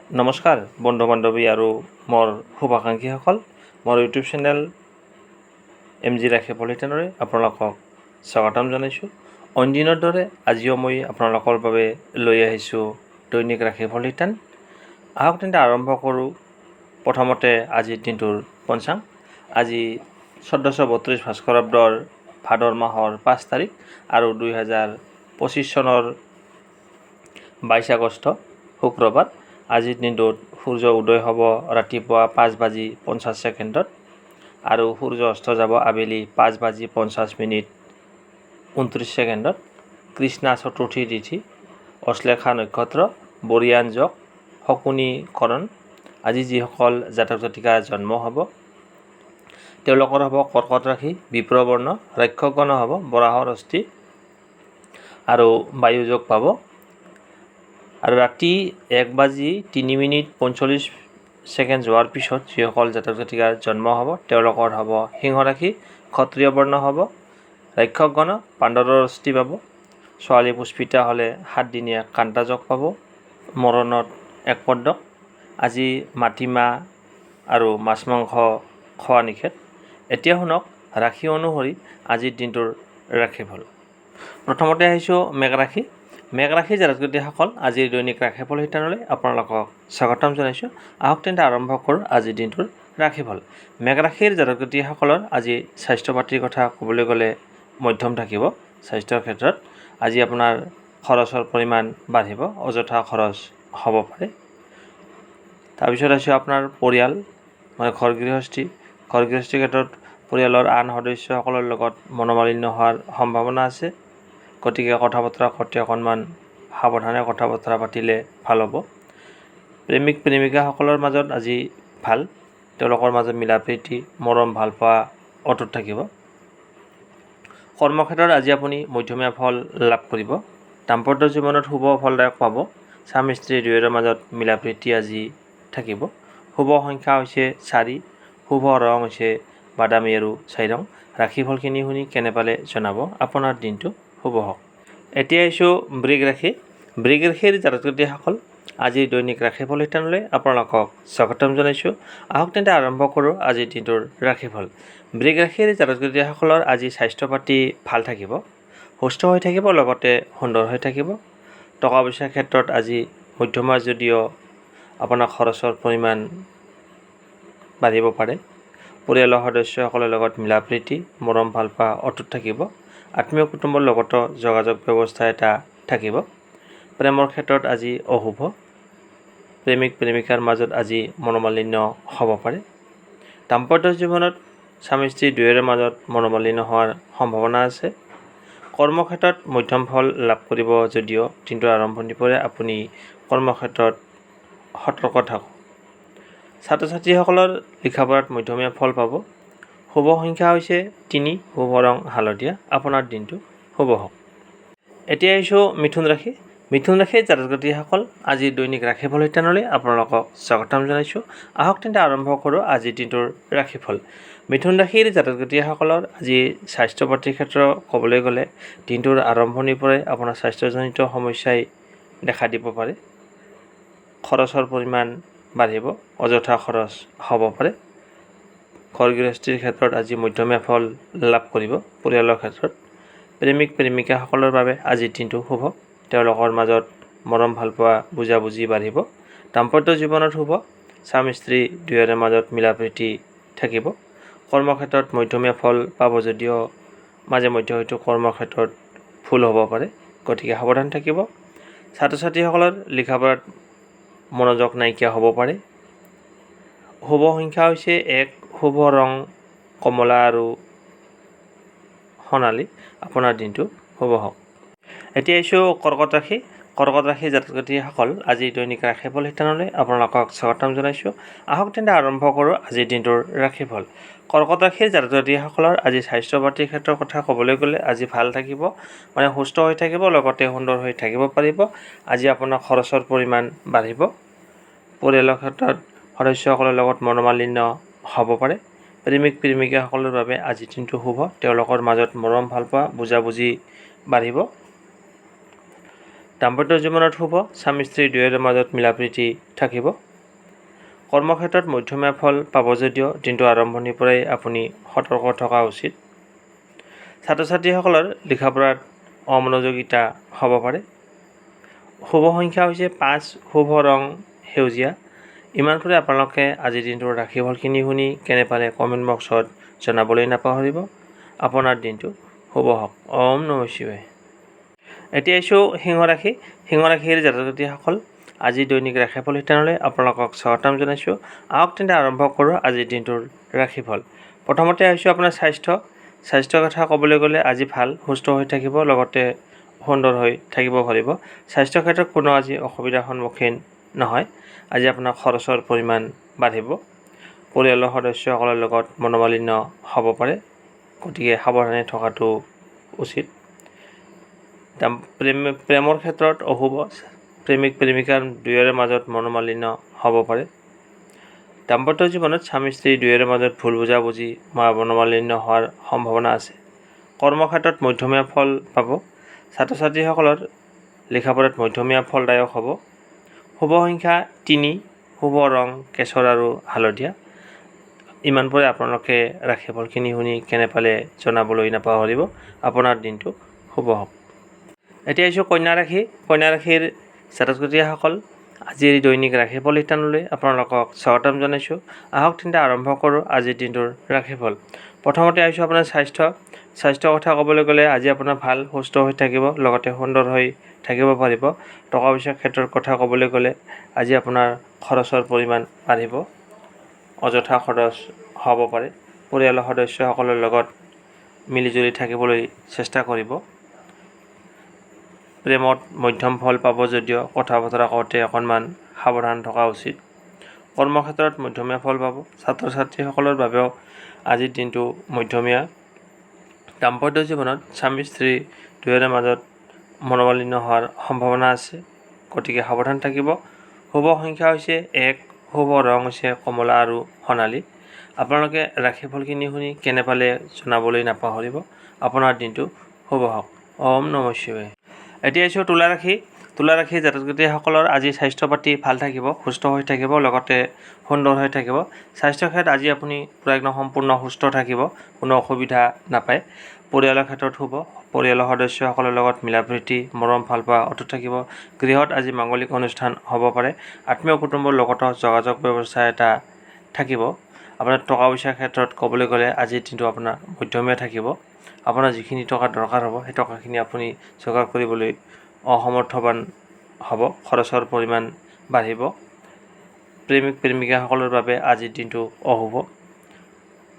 নমস্কাৰ বন্ধু বান্ধৱী আৰু মোৰ শুভাকাংক্ষীসকল, মোৰ ইউটিউব চেনেল MG ৰাখে পলিটেনৰে আপোনালোকক স্বাগতম জনাইছোঁ। অইন দিনৰ দৰে আজিও মই আপোনালোকৰ বাবে লৈ আহিছোঁ দৈনিক ৰাখে পলিটেন। আহক তেন্তে আৰম্ভ কৰোঁ। প্ৰথমতে আজিৰ দিনটোৰ পঞ্চাং। আজি 1432 ভাস্কৰাব্দৰ ভাদৰ মাহৰ 5 তাৰিখ আৰু 2025 চনৰ 22 আগষ্ট শুক্ৰবাৰ। আজিৰ দিনটোত সূৰ্য উদয় হ'ব ৰাতিপুৱা 5:50 আৰু সূৰ্য অস্ত যাব আবেলি 5:50 কৃষ্ণা চতুৰ্থী তিথি, অশ্লেষা নক্ষত্ৰ, বৰিয়ান যোগ, শকুনি কৰণ। আজি যিসকল জাতক জাতিকা জন্ম হ'ব তেওঁলোকৰ হ'ব কৰ্কট ৰাশি, বিপ্ৰবৰ্ণ, ৰাক্ষসগণ হ'ব বৰাহৰ অস্থি আৰু বায়ুযোগ পাব। আৰু ৰাতি 1:03:45 যোৱাৰ পিছত যিসকল জাতক জাতিকাৰ জন্ম হ'ব তেওঁলোকৰ হ'ব সিংহ ৰাশি, ক্ষত্ৰিয় বৰ্ণ হ'ব, ৰাক্ষসগণ পাণ্ডৱৰ অস্থি পাব। ছোৱালী পুষ্পিতা হ'লে 7 দিনীয়া কান্তাযোগ পাব, মৰণত 1 পদক। আজি মাটিমাহ আৰু মাছ মাংস খোৱা নিষেধ। এতিয়া শুনক ৰাশি অনুসৰি আজিৰ দিনটোৰ ৰাশিফল। প্ৰথমতে আহিছোঁ মেঘ ৰাশি। মেঘ ৰাশিৰ জাতক জাতিসকল আজিৰ দৈনিক ৰাশি পলিটেনলৈ আপোনালোকক স্বাগতম জনাইছোঁ। আহক তেন্তে আৰম্ভ কৰোঁ আজিৰ দিনটোৰ ৰাশিফল। মেঘ ৰাশিৰ জাতক জাতিসকলৰ আজি স্বাস্থ্য পাতিৰ কথা ক'বলৈ গ'লে মধ্যম থাকিব। স্বাস্থ্যৰ ক্ষেত্ৰত আজি আপোনাৰ খৰচৰ পৰিমাণ বাঢ়িব, অযথা খৰচ হ'ব পাৰে। তাৰপিছত আহিছোঁ আপোনাৰ পৰিয়াল, মানে ঘৰ গৃহস্থীৰ ক্ষেত্ৰত পৰিয়ালৰ আন সদস্যসকলৰ লগত মনোমালিন্য হোৱাৰ সম্ভাৱনা আছে। গতিকে কথা বতৰা কৰোঁতে অকণমান সাৱধানে কথা বতৰা পাতিলে ভাল হ'ব। প্ৰেমিক প্ৰেমিকাসকলৰ মাজত আজি ভাল, তেওঁলোকৰ মাজত মিলা প্ৰীতি, মৰম ভাল পোৱা অটুট থাকিব। কৰ্মক্ষেত্ৰত আজি আপুনি মধ্যমীয়া ফল লাভ কৰিব। দাম্পত্য জীৱনত শুভ ফলদায়ক পাব। স্বামী স্ত্ৰী দুয়োৰে মাজত মিলা প্ৰীতি আজি থাকিব। শুভ সংখ্যা হৈছে 4, শুভ ৰং হৈছে বাদামী আৰু 4 ৰং। ৰাশিফলখিনি শুনি কেনে পালে জনাব। আপোনাৰ দিনটো শুভ হওক। এতিয়া আহিছোঁ বৃগ ৰাশি। বৃগ ৰাশিৰ জাতক জাতিসকল আজিৰ দৈনিক ৰাশি পলিটেনলৈ আপোনালোকক স্বাগতম জনাইছোঁ। আহক তেন্তে আৰম্ভ কৰোঁ আজিৰ দিনটোৰ ৰাশিফল। বৃগ ৰাশিৰ জাতক জাতিসকলৰ আজি স্বাস্থ্য পাতি ভাল থাকিব, সুস্থ হৈ থাকিব, লগতে সুন্দৰ হৈ থাকিব। টকা পইচাৰ ক্ষেত্ৰত আজি মধ্যমীয়া যদিও আপোনাৰ খৰচৰ পৰিমাণ বাঢ়িব পাৰে। পৰিয়ালৰ সদস্যসকলৰ লগত মিলা প্ৰীতি, মৰম ভাল পোৱা অটুট থাকিব। আত্মীয় কুটুম্বৰ লগতো যোগাযোগ ব্যৱস্থা এটা থাকিব। প্ৰেমৰ ক্ষেত্ৰত আজি অশুভ। প্ৰেমিক প্ৰেমিকাৰ মাজত আজি মনোমালিন্য হ'ব পাৰে। দাম্পত্য জীৱনত স্বামী স্ত্ৰী দুয়োৰে মাজত মনোমালিন্য হোৱাৰ সম্ভাৱনা আছে। কৰ্মক্ষেত্ৰত মধ্যম ফল লাভ কৰিব যদিও দিনটোৰ আৰম্ভণিৰ পৰাই আপুনি কৰ্মক্ষেত্ৰত সতৰ্ক থাকক। ছাত্ৰ ছাত্ৰীসকলৰ লিখা পঢ়াত মধ্যমীয়া ফল পাব। শুভ সংখ্যা হৈছে 3, শুভ ৰং হালধীয়া। আপোনাৰ দিনটো শুভ হওক। এতিয়া আহিছোঁ মিথুন ৰাশি। মিথুন ৰাশিৰ জাতক জাতিসকল আজিৰ দৈনিক ৰাশি পলিটেনলৈ আপোনালোকক স্বাগতম জনাইছোঁ। আহক তেন্তে আৰম্ভ কৰোঁ আজিৰ দিনটোৰ ৰাশিফল। মিথুন ৰাশিৰ জাতক জাতিসকলৰ আজি স্বাস্থ্য পাতিৰ ক্ষেত্ৰত ক'বলৈ গ'লে দিনটোৰ আৰম্ভণিৰ পৰাই আপোনাৰ স্বাস্থ্যজনিত সমস্যাই দেখা দিব পাৰে। খৰচৰ পৰিমাণ বাঢ়িব, অযথা খৰচ হ'ব পাৰে। ঘৰ গৃহস্থীৰ ক্ষেত্ৰত আজি মধ্যমীয়া ফল লাভ কৰিব। পৰিয়ালৰ ক্ষেত্ৰত প্ৰেমিক প্ৰেমিকাসকলৰ বাবে আজিৰ দিনটো শুভ। তেওঁলোকৰ মাজত মৰম ভাল পোৱা বুজাবুজি বাঢ়িব। দাম্পত্য জীৱনত শুভ। স্বামী স্ত্ৰী দুয়োৰে মাজত মিলা প্ৰীতি থাকিব। কৰ্মক্ষেত্ৰত মধ্যমীয়া ফল পাব যদিও মাজে মধ্যে হয়তো কৰ্মক্ষেত্ৰত ভুল হ'ব পাৰে, গতিকে সাৱধান থাকিব। ছাত্ৰ ছাত্ৰীসকলৰ লিখা পঢ়াত মনোযোগ নাইকিয়া হ'ব পাৰে। শুভ সংখ্যা হৈছে 1, শুভ ৰং কমলা আৰু সোণালী। আপোনাৰ দিনটো শুভ হওক। এতিয়া আহিছোঁ কৰ্কট ৰাশি। কৰ্কট ৰাশিৰ জাতক জাতিসকল আজিৰ দৈনিক ৰাশি পলিটেনলৈ আপোনালোকক স্বাগতম জনাইছোঁ। আহক তেন্তে আৰম্ভ কৰোঁ আজিৰ দিনটোৰ ৰাশিফল। কৰ্কট ৰাশিৰ জাতক জাতিসকলৰ আজি স্বাস্থ্য পাতিৰ ক্ষেত্ৰৰ কথা ক'বলৈ গ'লে আজি ভাল থাকিব, মানে সুস্থ হৈ থাকিব, লগতে সুন্দৰ হৈ থাকিব পাৰিব। আজি আপোনাৰ খৰচৰ পৰিমাণ বাঢ়িব। পৰিয়ালৰ ক্ষেত্ৰত সদস্যসকলৰ লগত মনোমালিন্য হ'ব পাৰে। প্ৰেমিক প্ৰেমিকাসকলৰ বাবে আজিৰ দিনটো শুভ। তেওঁলোকৰ মাজত মৰম ভাল পোৱা বুজাবুজি বাঢ়িব। দাম্পত্য জীৱনত শুভ, স্বামী স্ত্ৰী দুয়োৰে মাজত মিলাপ্ৰীতি থাকিব। কৰ্মক্ষেত্ৰত মধ্যমীয়া ফল পাব যদিও দিনটো আৰম্ভণিৰ পৰাই আপুনি সতৰ্ক থকা উচিত। ছাত্ৰ ছাত্ৰীসকলৰ লিখা পঢ়াত অমনোযোগিতা হ'ব পাৰে। শুভ সংখ্যা হৈছে 5, শুভ ৰং সেউজীয়া। ইমানপুৰে আপোনালোকে আজিৰ দিনটোৰ ৰাশিফলখিনি শুনি কেনে পালে কমেণ্ট বক্সত জনাবলৈ নাপাহৰিব। আপোনাৰ দিনটো শুভ হওক। ওম নমঃ শিৱায়। এতিয়া আহিছোঁ সিংহ ৰাশি। সিংহ ৰাশিৰ জাতক জাতিসকল আজি দৈনিক ৰাশিফল শিতানলৈ আপোনালোকক স্বাগতম জনাইছোঁ। আহক তেন্তে আৰম্ভ কৰোঁ আজিৰ দিনটোৰ ৰাশিফল। প্ৰথমতে আহিছোঁ আপোনাৰ স্বাস্থ্যৰ কথা ক'বলৈ গ'লে আজি ভাল, সুস্থ হৈ থাকিব, লগতে সুন্দৰ হৈ থাকিব পাৰিব। স্বাস্থ্যৰ ক্ষেত্ৰত কোনো আজি অসুবিধাৰ সন্মুখীন নহয়। আজি আপোনাৰ খৰচৰ পৰিমাণ বাঢ়িব। পৰিয়ালৰ সদস্যসকলৰ লগত মনোমালিন্য হ'ব পাৰে, গতিকে সাৱধানে থকাটো উচিত। প্ৰেমৰ ক্ষেত্ৰত অশুভ, প্ৰেমিক প্ৰেমিকাৰ দুয়োৰে মাজত মনোমালিন্য হ'ব পাৰে। দাম্পত্য জীৱনত স্বামী স্ত্ৰী দুয়োৰে মাজত ভুল বুজাবুজি বা মনোমালিন্য হোৱাৰ সম্ভাৱনা আছে। কৰ্মক্ষেত্ৰত মধ্যমীয়া ফল পাব। ছাত্ৰ ছাত্ৰীসকলৰ লিখা পঢ়াত মধ্যমীয়া ফলদায়ক হ'ব। শুভ সংখ্যা 3, শুভ ৰং কেশৰ আৰু হালধীয়া। ইমানপুৰে আপোনালোকে ৰাশিফলখিনি শুনি কেনে পালে জনাবলৈ নাপাহৰিব। আপোনাৰ দিনটো শুভ হওক। এতিয়া আহিছোঁ কন্যা ৰাশি। কন্যা ৰাশিৰ জাতক জাতিসকল আজিৰ দৈনিক ৰাশিফল শিতানলৈ আপোনালোকক স্বাগতম জনাইছোঁ। আহক তেন্তে আৰম্ভ কৰোঁ আজিৰ দিনটোৰ ৰাশিফল। প্ৰথমতে আহিছোঁ আপোনাৰ স্বাস্থ্যৰ কথা ক'বলৈ গ'লে আজি আপোনাৰ ভাল, সুস্থ হৈ থাকিব, লগতে সুন্দৰ হৈ থাকিব পাৰিব। টকা পইচাৰ ক্ষেত্ৰৰ কথা ক'বলৈ গ'লে আজি আপোনাৰ খৰচৰ পৰিমাণ বাঢ়িব, অযথা খৰচ হ'ব পাৰে। পৰিয়ালৰ সদস্যসকলৰ লগত মিলিজুলি থাকিবলৈ চেষ্টা কৰিব। প্ৰেমত মধ্যম ফল পাব যদিও কথা বতৰা কওঁতে অকণমান সাৱধান থকা উচিত। কৰ্মক্ষেত্ৰত মধ্যমীয়া ফল পাব। ছাত্ৰ ছাত্ৰীসকলৰ বাবেও আজিৰ দিনটো মধ্যমীয়া। দাম্পত্য জীৱনত স্বামী স্ত্ৰী দুয়োৰে মাজত মনোমালিন্য হোৱাৰ সম্ভাৱনা আছে, গতিকে সাৱধান থাকিব। শুভ সংখ্যা হৈছে 1, শুভ ৰং হৈছে কমলা আৰু সোণালী। আপোনালোকে ৰাশিফলখিনি শুনি কেনে পালে জনাবলৈ নাপাহৰিব। আপোনাৰ দিনটো শুভ হওক। ওম নমঃ শিৱায়। এতিয়া আহিছোঁ তুলা ৰাশি। তুলা ৰাশিৰ জাতক জাতিসকলৰ আজি স্বাস্থ্য পাতি ভাল থাকিব, সুস্থ হৈ থাকিব, লগতে সুন্দৰ হৈ থাকিব। স্বাস্থ্যৰ ক্ষেত্ৰত আজি আপুনি পূৰা একদম সম্পূৰ্ণ সুস্থ থাকিব, কোনো অসুবিধা নাপায়। পৰিয়ালৰ ক্ষেত্ৰত শুভ, পৰিয়ালৰ সদস্যসকলৰ লগত মিলাপ্ৰীতি, মৰম ভালপোৱা অটুট থাকিব। গৃহত আজি মাংগলিক অনুষ্ঠান হ'ব পাৰে। আত্মীয় কুটুম্বৰ লগতো যোগাযোগ ব্যৱস্থা এটা থাকিব। আপোনাৰ টকা পইচাৰ ক্ষেত্ৰত ক'বলৈ গ'লে আজিৰ দিনটো আপোনাৰ মধ্যমীয়া থাকিব। আপোনাৰ যিখিনি টকা দৰকাৰ হ'ব সেই টকাখিনি আপুনি যোগাৰ কৰিবলৈ অসমৰ্থবান হ'ব, খৰচৰ পৰিমাণ বাঢ়িব। প্ৰেমিক প্ৰেমিকাসকলৰ বাবে আজিৰ দিনটো অশুভ।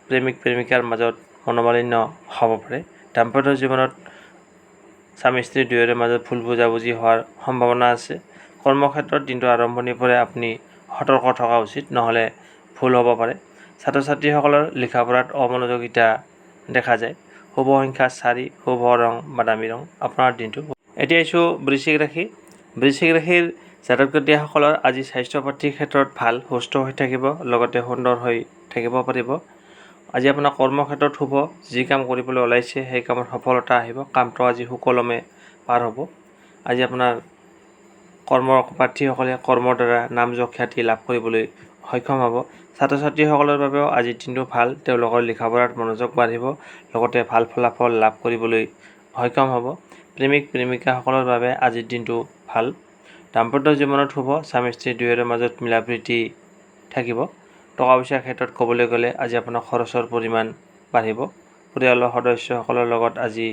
প্ৰেমিক প্ৰেমিকাৰ মাজত মনোমালিন্য হ'ব পাৰে। দাম্পত্য জীৱনত স্বামী স্ত্ৰী দুয়োৰে মাজত ভুল বুজাবুজি হোৱাৰ সম্ভাৱনা আছে। কৰ্মক্ষেত্ৰত দিনটো আৰম্ভণিৰ পৰাই আপুনি সতৰ্ক থকা উচিত, নহ'লে ভুল হ'ব পাৰে। ছাত্ৰ ছাত্ৰীসকলৰ লিখা পঢ়াত অমনোযোগিতা দেখা যায়। শুভ সংখ্যা 4, শুভ ৰং বাদামী ৰং। আপোনাৰ দিনটো। এতিয়া আহিছোঁ বৃশ্চিক ৰাশি। বৃশ্চিক ৰাশিৰ জাতক জাতিসকলৰ আজি স্বাস্থ্য পাতিৰ ক্ষেত্ৰত ভাল, সুস্থ হৈ থাকিব, লগতে সুন্দৰ হৈ থাকিব পাৰিব। আজি আপোনাৰ কৰ্মক্ষেত্ৰত শুভ, যি কাম কৰিবলৈ ওলাইছে সেই কামত সফলতা আহিব। কামটো আজি সুকলমে পাৰ হ'ব। আজি আপোনাৰ কৰ্মপ্ৰাৰ্থীসকলে কৰ্মৰ দ্বাৰা নাম যশ খ্যাতি লাভ কৰিবলৈ সক্ষম হ'ব। ছাত্ৰ ছাত্ৰীসকলৰ বাবেও আজিৰ দিনটো ভাল, তেওঁলোকৰ লিখা পঢ়াত মনোযোগ বাঢ়িব, লগতে ভাল ফলাফল লাভ কৰিবলৈ সক্ষম হ'ব। প্ৰেমিক প্ৰেমিকাসকলৰ বাবে আজিৰ দিনটো ভাল। দাম্পত্য জীৱনত শুভ, স্বামী স্ত্ৰী দুয়োৰে মাজত মিলাপ্ৰীতি থাকিব। টকা পইচাৰ ক্ষেত্ৰত ক'বলৈ গ'লে আজি আপোনাৰ খৰচৰ পৰিমাণ বাঢ়িব। পৰিয়ালৰ সদস্যসকলৰ লগত আজি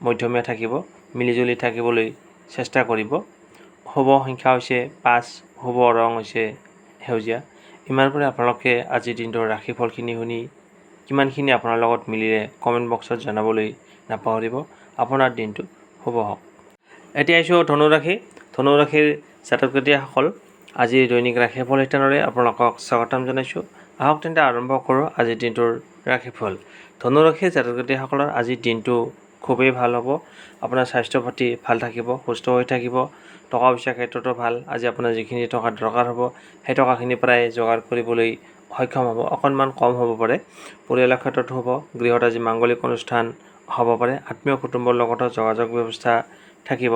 মধ্যমীয়া থাকিব, মিলিজুলি থাকিবলৈ চেষ্টা কৰিব। শুভ সংখ্যা হৈছে 5, শুভ ৰং হৈছে সেউজীয়া। ইমানপুৰে আপোনালোকে আজিৰ দিনটোৰ ৰাশিফলখিনি শুনি কিমানখিনি আপোনাৰ লগত মিলিলে কমেণ্ট বক্সত জনাবলৈ নাপাহৰিব। আপোনাৰ দিনটো শুভ হওক। এতিয়া আহিছোঁ ধনু ৰাশি। ধনু ৰাশিৰ জাতক জাতিসকল আজি দৈনিক ৰাশিফল শিতানলৈ আপোনালোকক স্বাগতম জনাইছোঁ। আহক তেন্তে আৰম্ভ কৰোঁ আজিৰ দিনটোৰ ৰাশিফল। ধনু ৰাশিৰ জাতক জাতিসকলৰ আজিৰ দিনটো খুবেই ভাল হ'ব। আপোনাৰ স্বাস্থ্য পাতি ভাল থাকিব, সুস্থ হৈ থাকিব, টকা পইচাৰ ক্ষেত্ৰতো ভাল। আজি আপোনাৰ যিখিনি টকা দৰকাৰ হ'ব সেই টকাখিনি প্ৰায় যোগাৰ কৰিবলৈ সক্ষম হ'ব, অকণমান কম হ'ব পাৰে। পৰিয়ালৰ ক্ষেত্ৰত শুভ, গৃহত আজি মাংগলিক অনুষ্ঠান হ'ব পাৰে। আত্মীয় কুটুম্বৰ লগতো যোগাযোগ ব্যৱস্থা থাকিব।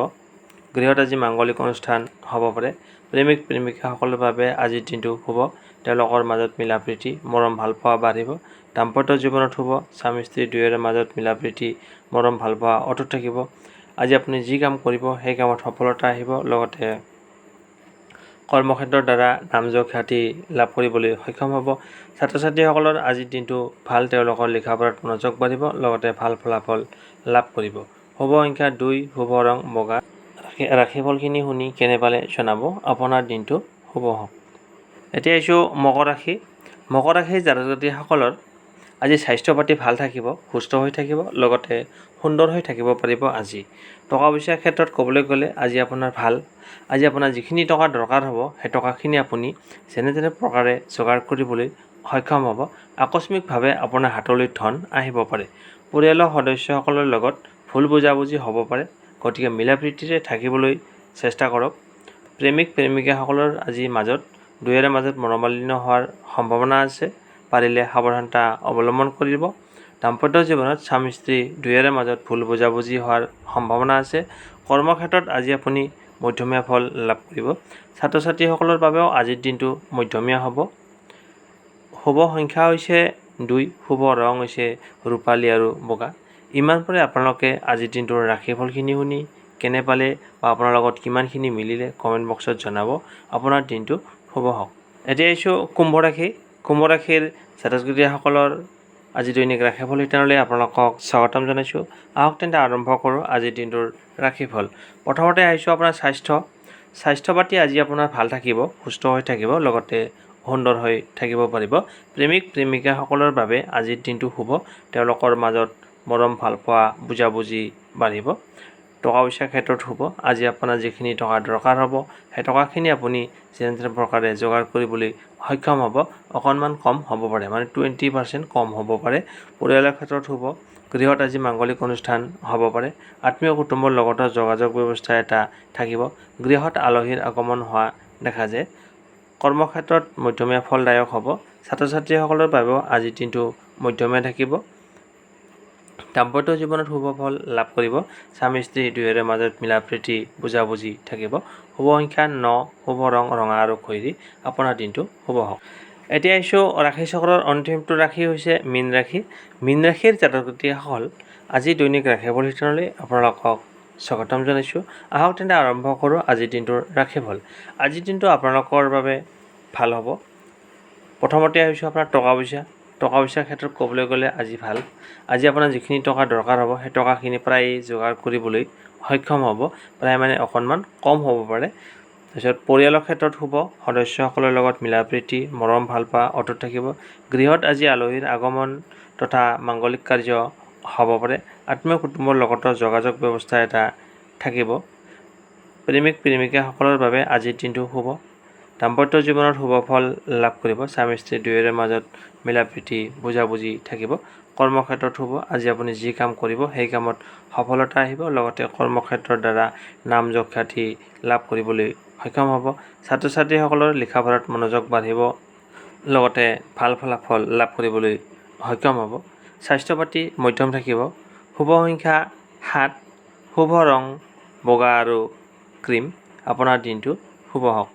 গৃহত আজি মাংগলিক অনুষ্ঠান হ'ব পাৰে। প্ৰেমিক প্ৰেমিকাসকলৰ বাবে আজিৰ দিনটো শুভ। তেওঁলোকৰ মাজত মিলা প্ৰীতি মৰম ভালপোৱা বাঢ়িব। দাম্পত্য জীৱনত শুভ। স্বামী স্ত্ৰী দুয়োৰে মাজত মিলা প্ৰীতি মৰম ভালপোৱা অটুট থাকিব। আজি আপুনি যি কাম কৰিব সেই কামত সফলতা আহিব। লগতে কৰ্মক্ষেত্ৰৰ দ্বাৰা নামযশ খ্যাতি লাভ কৰিবলৈ সক্ষম হ'ব। ছাত্ৰ ছাত্ৰীসকলৰ আজিৰ দিনটো ভাল। তেওঁলোকৰ লিখা পঢ়াত মনোযোগ বাঢ়িব। লগতে ভাল ফলাফল লাভ কৰিব। শুভ সংখ্যা 2, শুভ ৰং বগা। ৰাশিফলখিনি শুনি কেনে পালে জনাব। আপোনাৰ দিনটো শুভ হওক। এতিয়া আহিছোঁ মকৰ ৰাশি। মকৰ ৰাশিৰ জাতক জাতিসকলৰ আজি স্বাস্থ্য পাতি ভাল থাকিব, সুস্থ হৈ থাকিব, লগতে সুন্দৰ হৈ থাকিব পাৰিব। আজি টকা পইচাৰ ক্ষেত্ৰত ক'বলৈ গ'লে আজি আপোনাৰ ভাল। আজি আপোনাৰ যিখিনি টকা দৰকাৰ হ'ব সেই টকাখিনি আপুনি যেনে তেনে প্ৰকাৰে যোগাৰ কৰিবলৈ সক্ষম হ'ব। আকস্মিকভাৱে আপোনাৰ হাতলৈ ধন আহিব পাৰে। পৰিয়ালৰ সদস্যসকলৰ লগত ভুল বুজাবুজি হ'ব পাৰে, গতিকে মিলা প্ৰীতিৰে থাকিবলৈ চেষ্টা কৰক। প্ৰেমিক প্ৰেমিকাসকলৰ আজি দুয়োৰে মাজত মনোমালিন্য হোৱাৰ সম্ভাৱনা আছে। পাৰিলে সাৱধানতা অৱলম্বন কৰিব। দাম্পত্য জীৱনত স্বামী স্ত্ৰী দুয়োৰে মাজত ভুল বুজাবুজি হোৱাৰ সম্ভাৱনা আছে। কৰ্মক্ষেত্ৰত আজি আপুনি মধ্যমীয়া ফল লাভ কৰিব। ছাত্ৰ ছাত্ৰীসকলৰ বাবেও আজিৰ দিনটো মধ্যমীয়া হ'ব। শুভ সংখ্যা হৈছে 2, শুভ ৰং হৈছে ৰূপালী আৰু বগা। ইমান পৰে আপোনালোকে আজিৰ দিনটোৰ ৰাশিফলখিনি শুনি কেনে পালে বা আপোনাৰ লগত কিমানখিনি মিলিলে কমেণ্ট বক্সত জনাব। আপোনাৰ দিনটো শুভ হওক। এতিয়া আহিছোঁ কুম্ভ ৰাশি। কুম্ভ ৰাশিৰ জাতক জাতিসকলৰ আজি দৈনিক ৰাশিফল শিতানলৈ আপোনালোকক স্বাগতম জনাইছোঁ। আহক তেন্তে আৰম্ভ কৰোঁ আজিৰ দিনটোৰ ৰাশিফল। প্ৰথমতে আহিছোঁ আপোনাৰ স্বাস্থ্য পাতি আজি আপোনাৰ ভাল থাকিব, সুস্থ হৈ থাকিব, লগতে সুন্দৰ হৈ থাকিব পাৰিব। প্ৰেমিক প্ৰেমিকাসকলৰ বাবে আজিৰ দিনটো শুভ। তেওঁলোকৰ মাজত মৰম ভালপোৱা বুজাবুজি বাঢ়িব। টকা পইচাৰ ক্ষেত্ৰত শুভ। আজি আপোনাৰ যিখিনি টকা দৰকাৰ হ'ব সেই টকাখিনি আপুনি যেনে তেনে প্ৰকাৰে যোগাৰ কৰিবলৈ সক্ষম হ'ব। অকণমান কম হ'ব পাৰে, মানে 20% কম হ'ব পাৰে। পৰিয়ালৰ ক্ষেত্ৰত শুভ। গৃহত আজি মাংগলিক অনুষ্ঠান হ'ব পাৰে। আত্মীয় কুটুম্বৰ লগতো যোগাযোগ ব্যৱস্থা এটা থাকিব। গৃহত আলহীৰ আগমন হোৱা দেখা যায়। কৰ্মক্ষেত্ৰত মধ্যমীয়া ফলদায়ক হ'ব। ছাত্ৰ ছাত্ৰীসকলৰ বাবেও আজিৰ দিনটো মধ্যমীয়া থাকিব। দাম্পত্য জীৱনত শুভ ফল লাভ কৰিব। স্বামী স্ত্ৰী দুয়োৰে মাজত মিলা প্ৰীতি বুজাবুজি থাকিব। শুভ সংখ্যা 9, শুভ ৰং ৰঙা আৰু খয়েৰী। আপোনাৰ দিনটো শুভ হওক। এতিয়া আহিছোঁ ৰাশি চক্ৰৰ অন্তিমটো ৰাশি হৈছে মীন ৰাশি। মীন ৰাশিৰ জাতক জাতিসকল আজি দৈনিক ৰাশিফল শিতানলৈ আপোনালোকক স্বাগতম জনাইছোঁ। আহক তেন্তে আৰম্ভ কৰোঁ আজিৰ দিনটোৰ ৰাশিফল। আজিৰ দিনটো আপোনালোকৰ বাবে ভাল হ'ব। প্ৰথমতে আহিছোঁ আপোনাৰ টকা পইচাৰ ক্ষেত্ৰত ক'বলৈ গ'লে আজি ভাল। আজি আপোনাৰ যিখিনি টকা দৰকাৰ হ'ব সেই টকাখিনি প্ৰায় যোগাৰ কৰিবলৈ সক্ষম হ'ব। প্ৰায় মানে অকণমান কম হ'ব পাৰে। তাৰপিছত পৰিয়ালৰ ক্ষেত্ৰত শুভ। সদস্যসকলৰ লগত মিলা প্ৰীতি মৰম ভালপোৱা অটুট থাকিব। গৃহত আজি আলহীৰ আগমন তথা মাংগলিক কাৰ্য হ'ব পাৰে। আত্মীয় কুটুম্বৰ লগতো যোগাযোগ ব্যৱস্থা এটা থাকিব। প্ৰেমিক প্ৰেমিকাসকলৰ বাবে আজিৰ দিনটো শুভ। দাম্পত্য জীৱনত শুভ ফল লাভ কৰিব। স্বামী স্ত্ৰী দুয়োৰে মাজত মিলা প্ৰীতি বুজাবুজি থাকিব। কৰ্মক্ষেত্ৰত শুভ। আজি আপুনি যি কাম কৰিব সেই কামত সফলতা আহিব। লগতে কৰ্মক্ষেত্ৰৰ দ্বাৰা নামযশ খ্যাতি লাভ কৰিবলৈ সক্ষম হ'ব। ছাত্ৰ ছাত্ৰীসকলৰ লিখা পঢ়াত মনোযোগ বাঢ়িব। লগতে ভাল ফলাফল লাভ কৰিবলৈ সক্ষম হ'ব। স্বাস্থ্য পাতি মধ্যম থাকিব। শুভ সংখ্যা 7, শুভ ৰং বগা আৰু ক্ৰীম। আপোনাৰ দিনটো শুভ হওক।